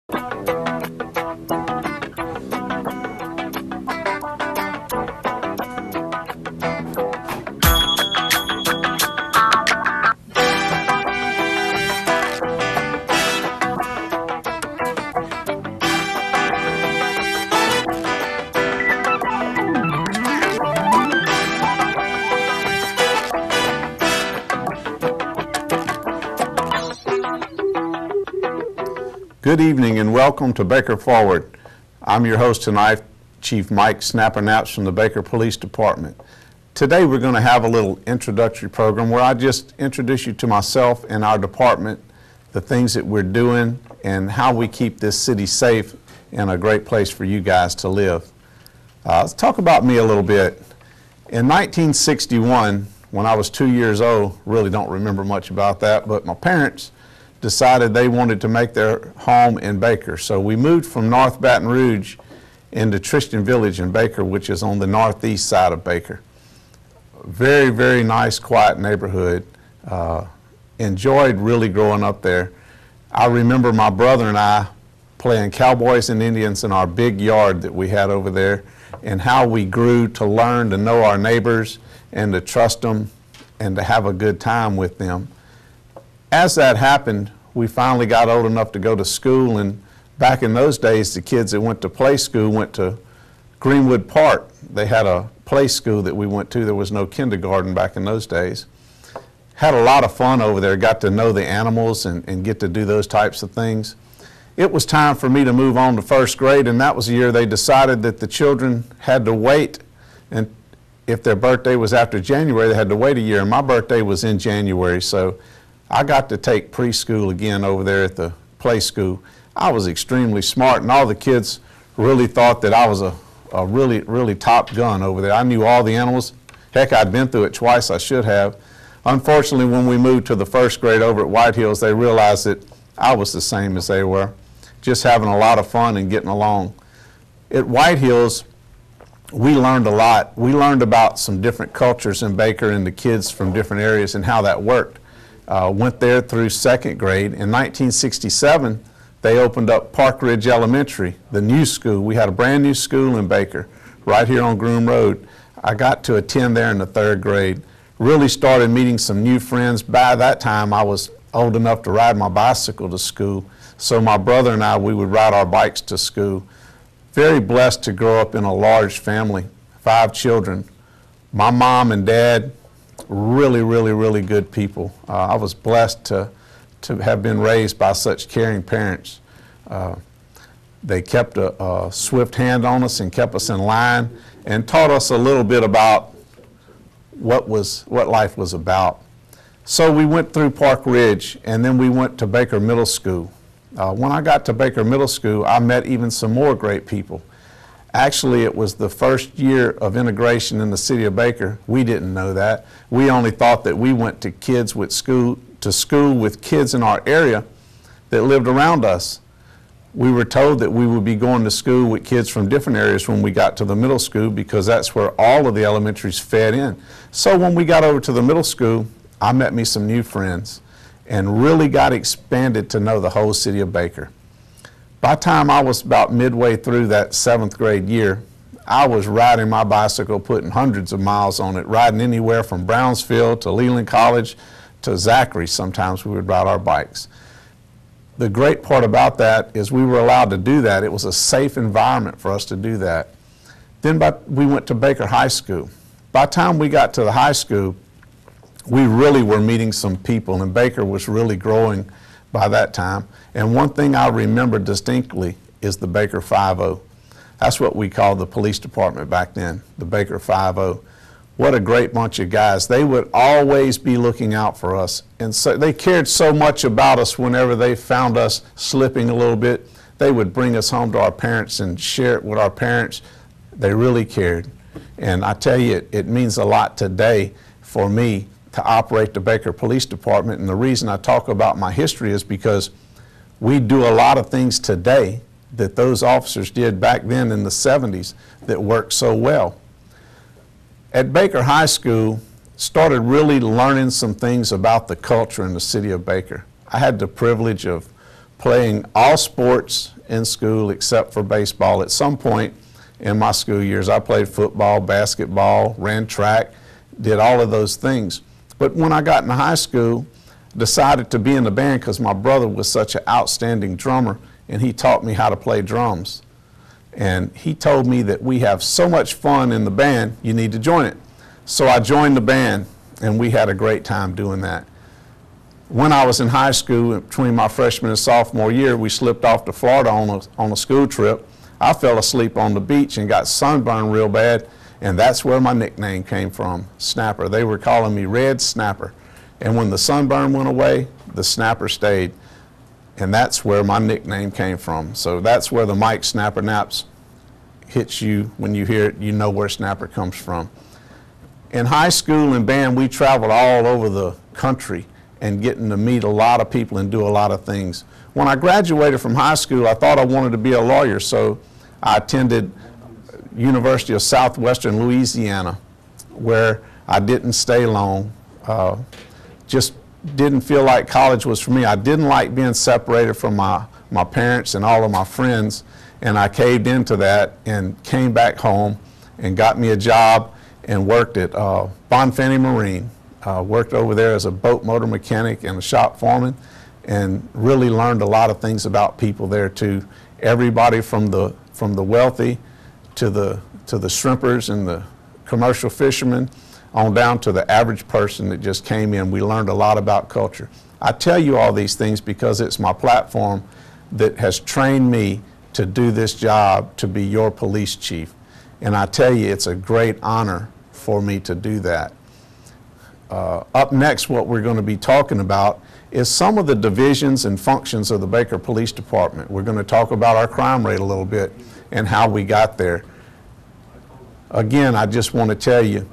Good evening and welcome to Baker Forward. I'm your host tonight, Chief Mike Snappernaps from the Baker Police Department. Today we're going to have a little introductory program where I just introduce you to myself and our department, the things that we're doing, and how we keep this city safe and a great place for you guys to live. Let's talk about me a little bit. In 1961, when I was 2 years old, really don't remember much about that, but my parents decided they wanted to make their home in Baker. So we moved from North Baton Rouge into Tristan Village in Baker, which is on the northeast side of Baker. Very, very nice, quiet neighborhood. Enjoyed really growing up there. I remember my brother and I playing cowboys and Indians in our big yard that we had over there, and how we grew to learn to know our neighbors and to trust them and to have a good time with them. As that happened, we finally got old enough to go to school, and back in those days, the kids that went to play school went to Greenwood Park. They had a play school that we went to. There was no kindergarten back in those days. Had a lot of fun over there, got to know the animals and get to do those types of things. It was time for me to move on to first grade, and that was the year they decided that the children had to wait, and if their birthday was after January, they had to wait a year, and my birthday was in January, so I got to take preschool again over there at the play school. I was extremely smart, and all the kids really thought that I was a really, really top gun over there. I knew all the animals. Heck, I'd been through it twice. I should have. Unfortunately, when we moved to the first grade over at White Hills, they realized that I was the same as they were, just having a lot of fun and getting along. At White Hills, we learned a lot. We learned about some different cultures in Baker and the kids from different areas and how that worked. Went there through second grade. In 1967, they opened up Park Ridge Elementary, the new school. We had a brand new school in Baker, right here on Groom Road. I got to attend there in the third grade. Really started meeting some new friends. By that time, I was old enough to ride my bicycle to school. So my brother and I, we would ride our bikes to school. Very blessed to grow up in a large family, 5 children. My mom and dad, really, really, really good people. I was blessed to have been raised by such caring parents. They kept a swift hand on us and kept us in line and taught us a little bit about what life was about. So we went through Park Ridge, and then we went to Baker Middle School. When I got to Baker Middle School, I met even some more great people. Actually, it was the first year of integration in the city of Baker. We didn't know that. We only thought that we went to school with kids in our area that lived around us. We were told that we would be going to school with kids from different areas when we got to the middle school, because that's where all of the elementaries fed in. So when we got over to the middle school, I met me some new friends and really got expanded to know the whole city of Baker. By the time I was about midway through that 7th grade year, I was riding my bicycle, putting hundreds of miles on it, riding anywhere from Brownsville to Leland College to Zachary. Sometimes we would ride our bikes. The great part about that is we were allowed to do that. It was a safe environment for us to do that. Then we went to Baker High School. By the time we got to the high school, we really were meeting some people, and Baker was really growing by that time. And one thing I remember distinctly is the Baker 5-0. That's what we called the police department back then, the Baker 5-0. What a great bunch of guys. They would always be looking out for us. And so they cared so much about us. Whenever they found us slipping a little bit, they would bring us home to our parents and share it with our parents. They really cared. And I tell you, it means a lot today for me to operate the Baker Police Department. And the reason I talk about my history is because we do a lot of things today that those officers did back then in the 70s that worked so well. At Baker High School, started really learning some things about the culture in the city of Baker. I had the privilege of playing all sports in school except for baseball. At some point in my school years, I played football, basketball, ran track, did all of those things. But when I got into high school, decided to be in the band because my brother was such an outstanding drummer, and he taught me how to play drums. And he told me that we have so much fun in the band, you need to join it. So I joined the band, and we had a great time doing that. When I was in high school, between my freshman and sophomore year, we slipped off to Florida on a school trip. I fell asleep on the beach and got sunburned real bad, and that's where my nickname came from, Snapper. They were calling me Red Snapper. And when the sunburn went away, the snapper stayed. And that's where my nickname came from. So that's where the Mike Snapper Naps hits you. When you hear it, you know where Snapper comes from. In high school and band, we traveled all over the country and getting to meet a lot of people and do a lot of things. When I graduated from high school, I thought I wanted to be a lawyer, so I attended University of Southwestern Louisiana, where I didn't stay long. Just didn't feel like college was for me. I didn't like being separated from my parents and all of my friends, and I caved into that and came back home and got me a job and worked at Bonfanti Marine. Worked over there as a boat motor mechanic and a shop foreman, and really learned a lot of things about people there too. Everybody from the wealthy to the shrimpers and the commercial fishermen on down to the average person that just came in. We learned a lot about culture. I tell you all these things because it's my platform that has trained me to do this job, to be your police chief. And I tell you, it's a great honor for me to do that. Up next, what we're going to be talking about is some of the divisions and functions of the Baker Police Department. We're going to talk about our crime rate a little bit and how we got there. Again, I just want to tell you,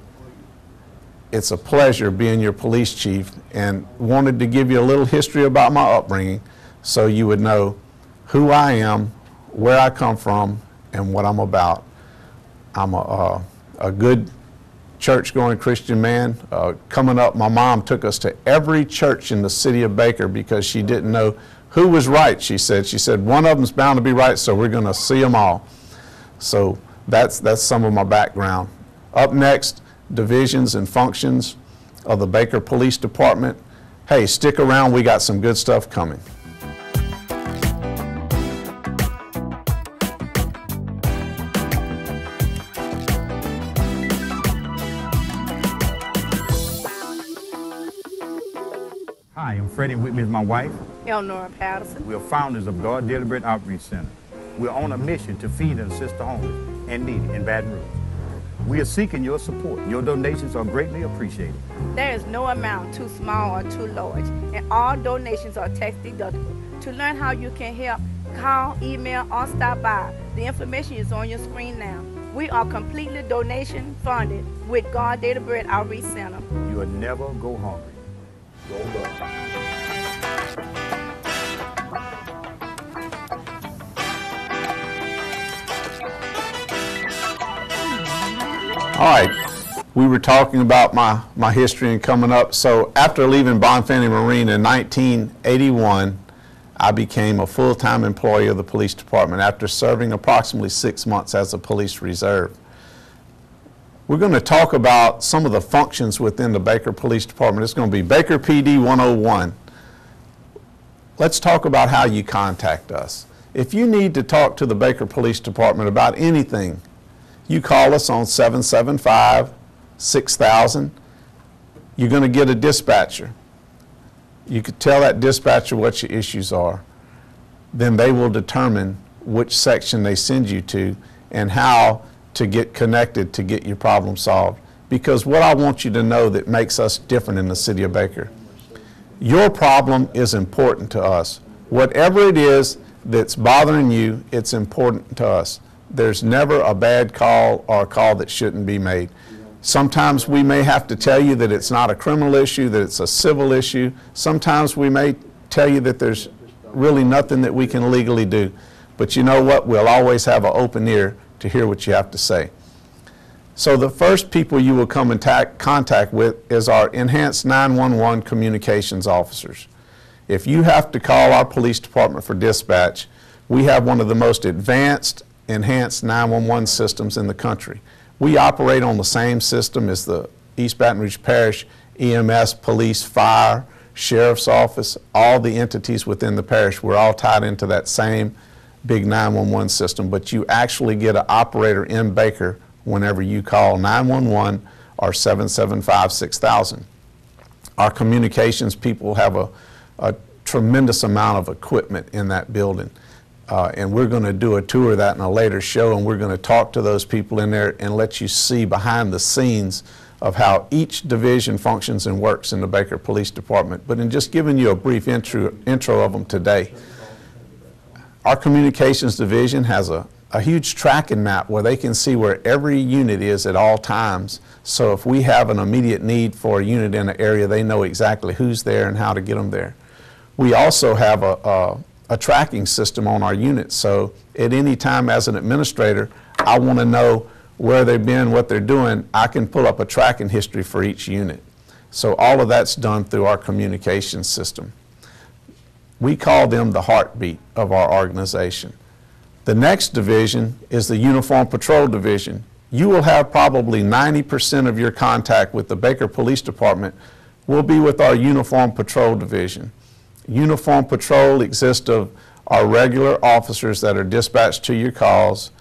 it's a pleasure being your police chief, and wanted to give you a little history about my upbringing so you would know who I am, where I come from, and what I'm about. I'm a good church-going Christian man. Coming up, my mom took us to every church in the city of Baker because she didn't know who was right, she said. She said, one of them's bound to be right, so we're going to see them all. So that's some of my background. Up next, divisions and functions of the Baker Police Department. Hey, stick around, we got some good stuff coming. Hi, I'm Freddie, with me is my wife. Elnora Patterson. We're founders of God Daily Bread Outreach Center. We're on a mission to feed and assist the homeless and needy in Baton Rouge. We are seeking your support. Your donations are greatly appreciated. There is no amount too small or too large, and all donations are tax deductible. To learn how you can help, call, email, or stop by. The information is on your screen now. We are completely donation funded with God Daily Bread Outreach Center. You will never go hungry. Go love. All right, we were talking about my history and coming up. So after leaving Bonfanti Marine in 1981, I became a full-time employee of the police department after serving approximately 6 months as a police reserve. We're going to talk about some of the functions within the Baker Police Department. It's going to be Baker PD 101. Let's talk about how you contact us. If you need to talk to the Baker Police Department about anything, you call us on 775-6000. You're going to get a dispatcher. You could tell that dispatcher what your issues are. Then they will determine which section they send you to and how to get connected to get your problem solved. Because what I want you to know that makes us different in the city of Baker, your problem is important to us. Whatever it is that's bothering you, it's important to us. There's never a bad call or a call that shouldn't be made. Sometimes we may have to tell you that it's not a criminal issue, that it's a civil issue. Sometimes we may tell you that there's really nothing that we can legally do. But you know what? We'll always have an open ear to hear what you have to say. So the first people you will come in contact with is our Enhanced 911 communications officers. If you have to call our police department for dispatch, we have one of the most advanced, enhanced 911 systems in the country. We operate on the same system as the East Baton Rouge Parish EMS, police, fire, sheriff's office, all the entities within the parish. We're all tied into that same big 911 system, but you actually get an operator in Baker whenever you call 911 or 775-6000. Our communications people have a tremendous amount of equipment in that building. And we're going to do a tour of that in a later show, and we're going to talk to those people in there and let you see behind the scenes of how each division functions and works in the Baker Police Department. But in just giving you a brief intro of them today, our communications division has a huge tracking map where they can see where every unit is at all times. So if we have an immediate need for a unit in an area, they know exactly who's there and how to get them there. We also have a tracking system on our units. So at any time as an administrator, I want to know where they've been, what they're doing. I can pull up a tracking history for each unit. So all of that's done through our communications system. We call them the heartbeat of our organization. The next division is the Uniform Patrol Division. You will have probably 90% of your contact with the Baker Police Department will be with our Uniform Patrol Division. Uniform Patrol exists of our regular officers that are dispatched to your calls,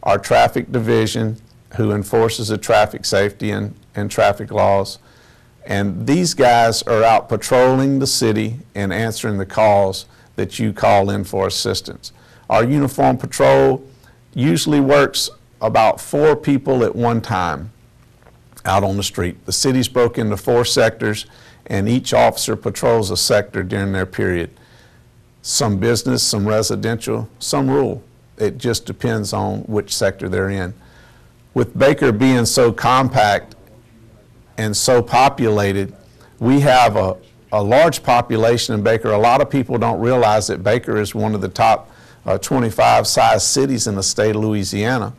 our Traffic Division, who enforces the traffic safety and traffic laws. And these guys are out patrolling the city and answering the calls that you call in for assistance. Our Uniform Patrol usually works about 4 people at one time out on the street. The city's broke into 4 sectors, and each officer patrols a sector during their period. Some business, some residential, some rural. It just depends on which sector they're in. With Baker being so compact and so populated, we have a large population in Baker. A lot of people don't realize that Baker is one of the top 25 size cities in the state of Louisiana.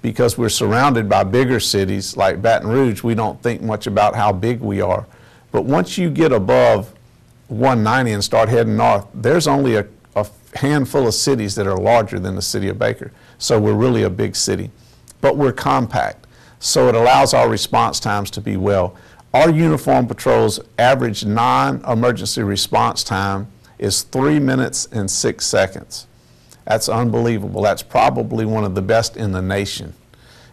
Because we're surrounded by bigger cities like Baton Rouge, we don't think much about how big we are. But once you get above 190 and start heading north, there's only a handful of cities that are larger than the city of Baker. So we're really a big city. But we're compact, so it allows our response times to be well. Our Uniform Patrol's average non-emergency response time is 3 minutes and 6 seconds. That's unbelievable. That's probably one of the best in the nation,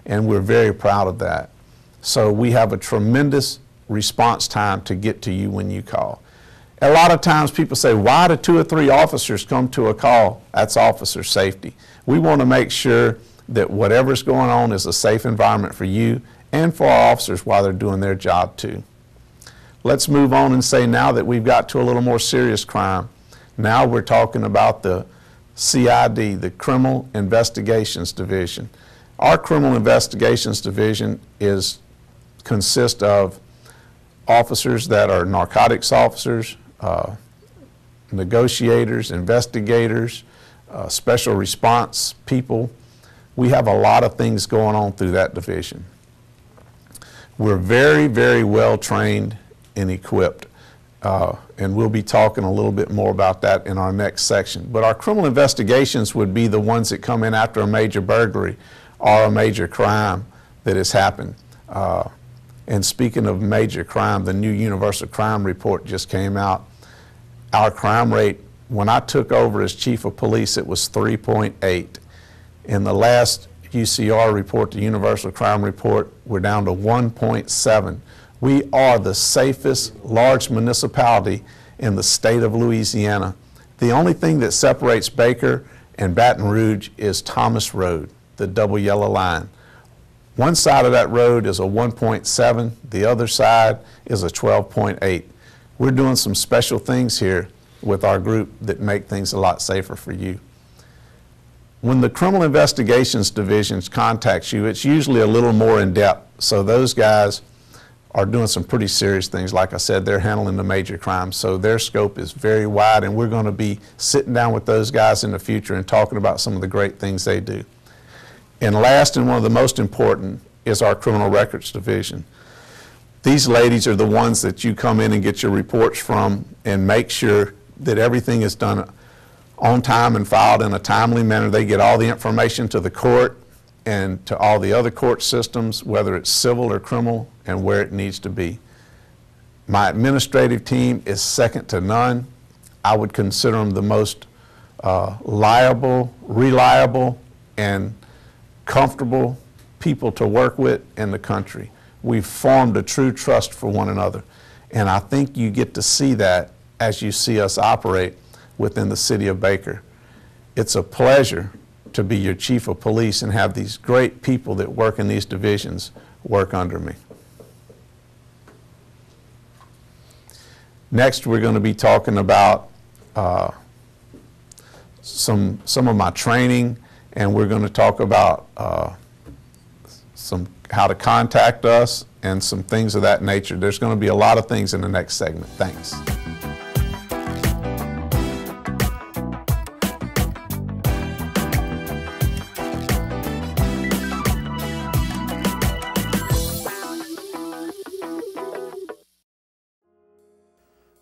and we're very proud of that. So we have a tremendous response time to get to you when you call. A lot of times people say, why do 2 or 3 officers come to a call? That's officer safety. We want to make sure that whatever's going on is a safe environment for you and for our officers while they're doing their job too. Let's move on and say now that we've got to a little more serious crime. Now we're talking about the CID, the Criminal Investigations Division. Our Criminal Investigations Division consists of officers that are narcotics officers, negotiators, investigators, special response people. We have a lot of things going on through that division. We're very, very well trained and equipped. And we'll be talking a little bit more about that in our next section. But our criminal investigations would be the ones that come in after a major burglary or a major crime that has happened. And speaking of major crime, the new Universal Crime Report just came out. Our crime rate, when I took over as chief of police, it was 3.8. In the last UCR report, the Universal Crime Report, we're down to 1.7. We are the safest large municipality in the state of Louisiana. The only thing that separates Baker and Baton Rouge is Thomas Road, the double yellow line. One side of that road is a 1.7, the other side is a 12.8. We're doing some special things here with our group that make things a lot safer for you. When the Criminal Investigations Division contacts you, it's usually a little more in depth. So those guys are doing some pretty serious things. Like I said, they're handling the major crimes. So their scope is very wide, and we're going to be sitting down with those guys in the future and talking about some of the great things they do. And last, and one of the most important, is our Criminal Records Division. These ladies are the ones that you come in and get your reports from and make sure that everything is done on time and filed in a timely manner. They get all the information to the court and to all the other court systems, whether it's civil or criminal, and where it needs to be. My administrative team is second to none. I would consider them the most reliable, and comfortable people to work with in the country. We've formed a true trust for one another, and I think you get to see that as you see us operate within the city of Baker. It's a pleasure to be your chief of police and have these great people that work in these divisions work under me. Next, we're going to be talking about some of my training, and we're going to talk about how to contact us and some things of that nature. There's going to be a lot of things in the next segment. Thanks.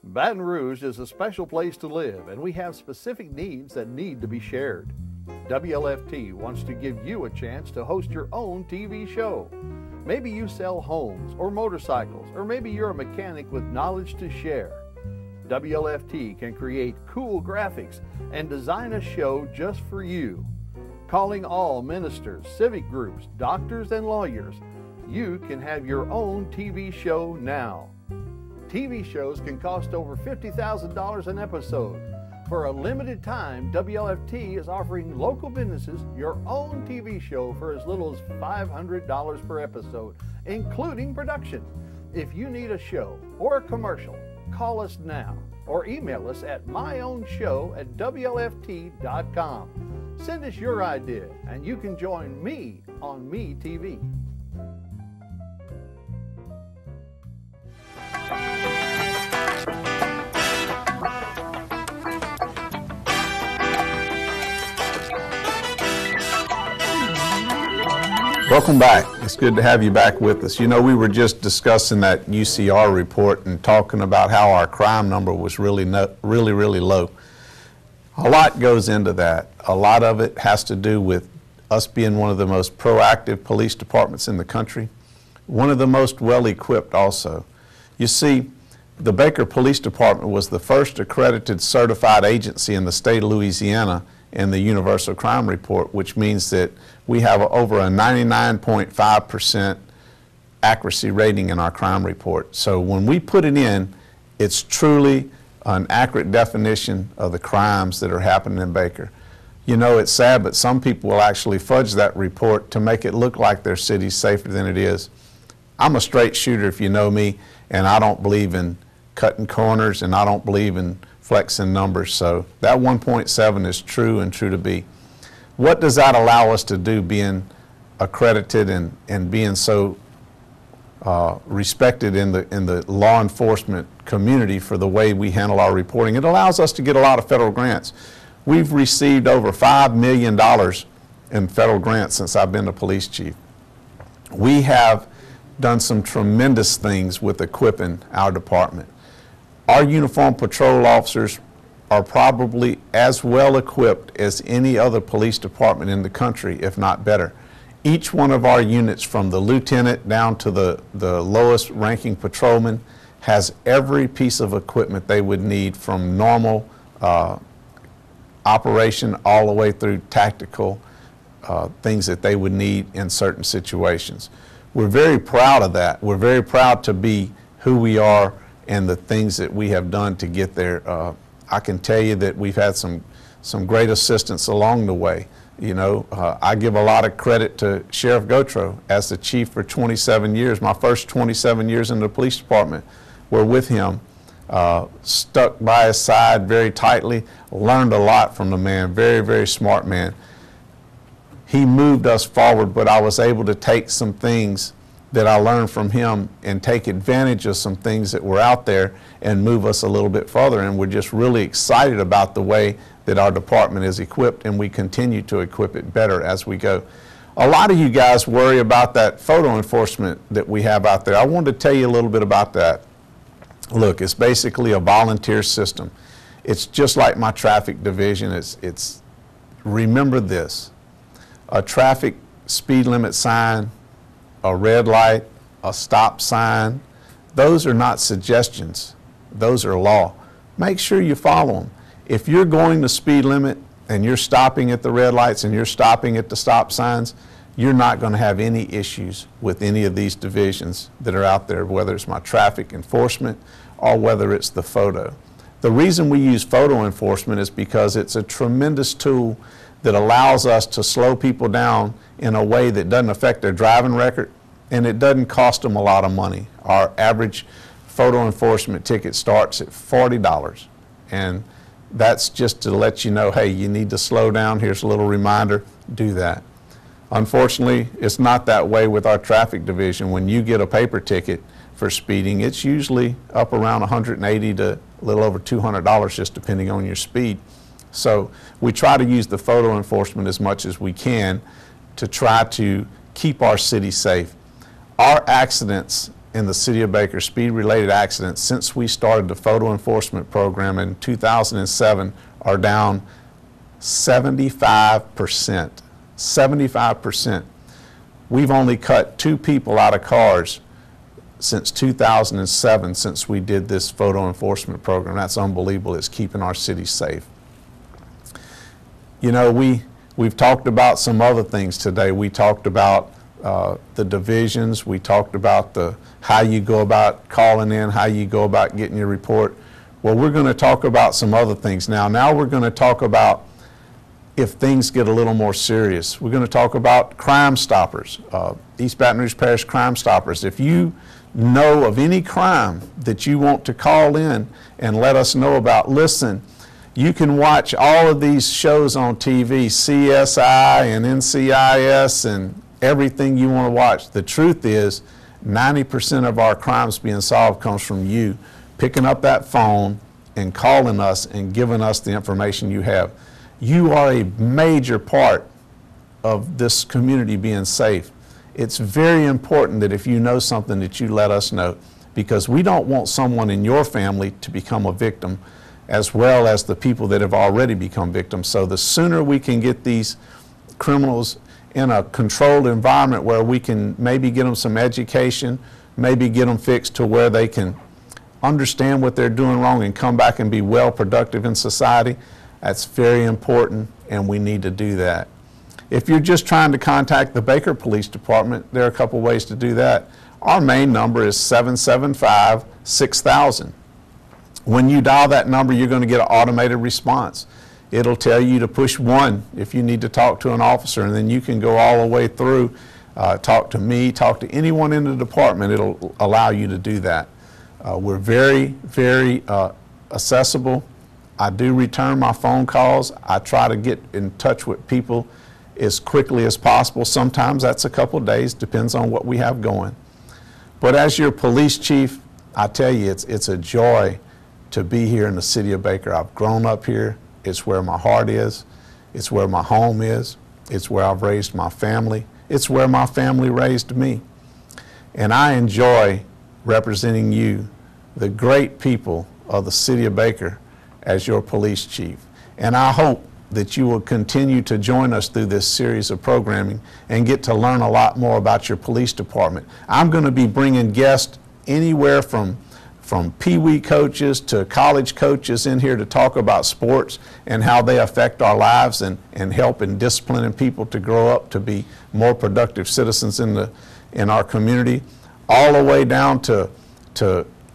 Baton Rouge is a special place to live, and we have specific needs that need to be shared. WLFT wants to give you a chance to host your own TV show. Maybe you sell homes or motorcycles, or maybe you're a mechanic with knowledge to share. WLFT can create cool graphics and design a show just for you. Calling all ministers, civic groups, doctors, and lawyers, you can have your own TV show now. TV shows can cost over $50,000 an episode. For a limited time, WLFT is offering local businesses your own TV show for as little as $500 per episode, including production. If you need a show or a commercial, call us now or email us at myownshow@WLFT.com. Send us your idea and you can join me on MeTV. Welcome back. It's good to have you back with us. You know, we were just discussing that UCR report and talking about how our crime number was really low. A lot goes into that. A lot of it has to do with us being one of the most proactive police departments in the country, one of the most well-equipped also. You see, the Baker Police Department was the first accredited certified agency in the state of Louisiana in the Universal Crime Report, which means that we have over a 99.5% accuracy rating in our crime report. So when we put it in, it's truly an accurate definition of the crimes that are happening in Baker. You know, it's sad, but some people will actually fudge that report to make it look like their city's safer than it is. I'm a straight shooter, if you know me, and I don't believe in cutting corners, and I don't believe in flexing numbers. So that 1.7 is true and true to be. What does that allow us to do, being accredited and being so respected in the law enforcement community for the way we handle our reporting? It allows us to get a lot of federal grants. We've received over $5 million in federal grants since I've been the police chief. We have done some tremendous things with equipping our department. Our uniformed patrol officers are probably as well equipped as any other police department in the country, if not better. Each one of our units, from the lieutenant down to the lowest ranking patrolman, has every piece of equipment they would need, from normal operation all the way through tactical things that they would need in certain situations. We're very proud of that. We're very proud to be who we are and the things that we have done to get there. I can tell you that we've had some great assistance along the way. You know, I give a lot of credit to Sheriff Gautreaux as the chief for 27 years. My first 27 years in the police department were with him, stuck by his side very tightly, learned a lot from the man, very, very smart man. He moved us forward, but I was able to take some things that I learned from him and take advantage of some things that were out there and move us a little bit further. And we're just really excited about the way that our department is equipped, and we continue to equip it better as we go. A lot of you guys worry about that photo enforcement that we have out there. I wanted to tell you a little bit about that. Look, it's basically a volunteer system. It's just like my traffic division. Remember this: a traffic speed limit sign, a red light, a stop sign, those are not suggestions. Those are law. Make sure you follow them. If you're going the speed limit and you're stopping at the red lights and you're stopping at the stop signs, you're not going to have any issues with any of these divisions that are out there, whether it's my traffic enforcement or whether it's the photo. The reason we use photo enforcement is because it's a tremendous tool that allows us to slow people down in a way that doesn't affect their driving record, and it doesn't cost them a lot of money. Our average photo enforcement ticket starts at $40, and that's just to let you know, hey, you need to slow down. Here's a little reminder, do that. Unfortunately, it's not that way with our traffic division. When you get a paper ticket for speeding, it's usually up around $180 to a little over $200, just depending on your speed. So we try to use the photo enforcement as much as we can to try to keep our city safe. Our accidents in the city of Baker, speed-related accidents, since we started the photo enforcement program in 2007, are down 75%. 75%. We've only cut 2 people out of cars since 2007, since we did this photo enforcement program. That's unbelievable. It's keeping our city safe. You know, we've talked about some other things today. We talked about the divisions. We talked about how you go about calling in, how you go about getting your report. Well, we're going to talk about some other things now. Now we're going to talk about if things get a little more serious. We're going to talk about Crime Stoppers, East Baton Rouge Parish Crime Stoppers. If you know of any crime that you want to call in and let us know about, listen, you can watch all of these shows on TV, CSI and NCIS and everything you want to watch. The truth is 90% of our crimes being solved comes from you picking up that phone and calling us and giving us the information you have. You are a major part of this community being safe. It's very important that if you know something that you let us know, because we don't want someone in your family to become a victim as well as the people that have already become victims. So the sooner we can get these criminals in a controlled environment where we can maybe get them some education, maybe get them fixed to where they can understand what they're doing wrong and come back and be well productive in society, that's very important, and we need to do that. If you're just trying to contact the Baker Police Department, there are a couple ways to do that. Our main number is 775-6000. When you dial that number, you're going to get an automated response. It'll tell you to push 1 if you need to talk to an officer, and then you can go all the way through, talk to me, talk to anyone in the department. It'll allow you to do that. We're very, very accessible. I do return my phone calls. I try to get in touch with people as quickly as possible. Sometimes that's a couple of days, depends on what we have going. But as your police chief, I tell you, it's a joy to be here in the city of Baker. I've grown up here. It's where my heart is. It's where my home is. It's where I've raised my family. It's where my family raised me. And I enjoy representing you, the great people of the city of Baker, as your police chief. And I hope that you will continue to join us through this series of programming and get to learn a lot more about your police department. I'm going to be bringing guests anywhere from pee-wee coaches to college coaches in here to talk about sports and how they affect our lives and help in disciplining people to grow up to be more productive citizens in our community, all the way down to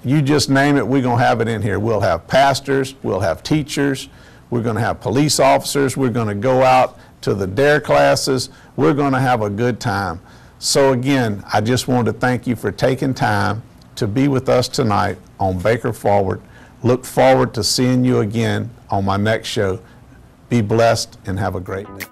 you just name it, we're going to have it in here. We'll have pastors, we'll have teachers, we're going to have police officers, we're going to go out to the DARE classes, we're going to have a good time. So again, I just wanted to thank you for taking time to be with us tonight on Baker Forward. Look forward to seeing you again on my next show. Be blessed and have a great day.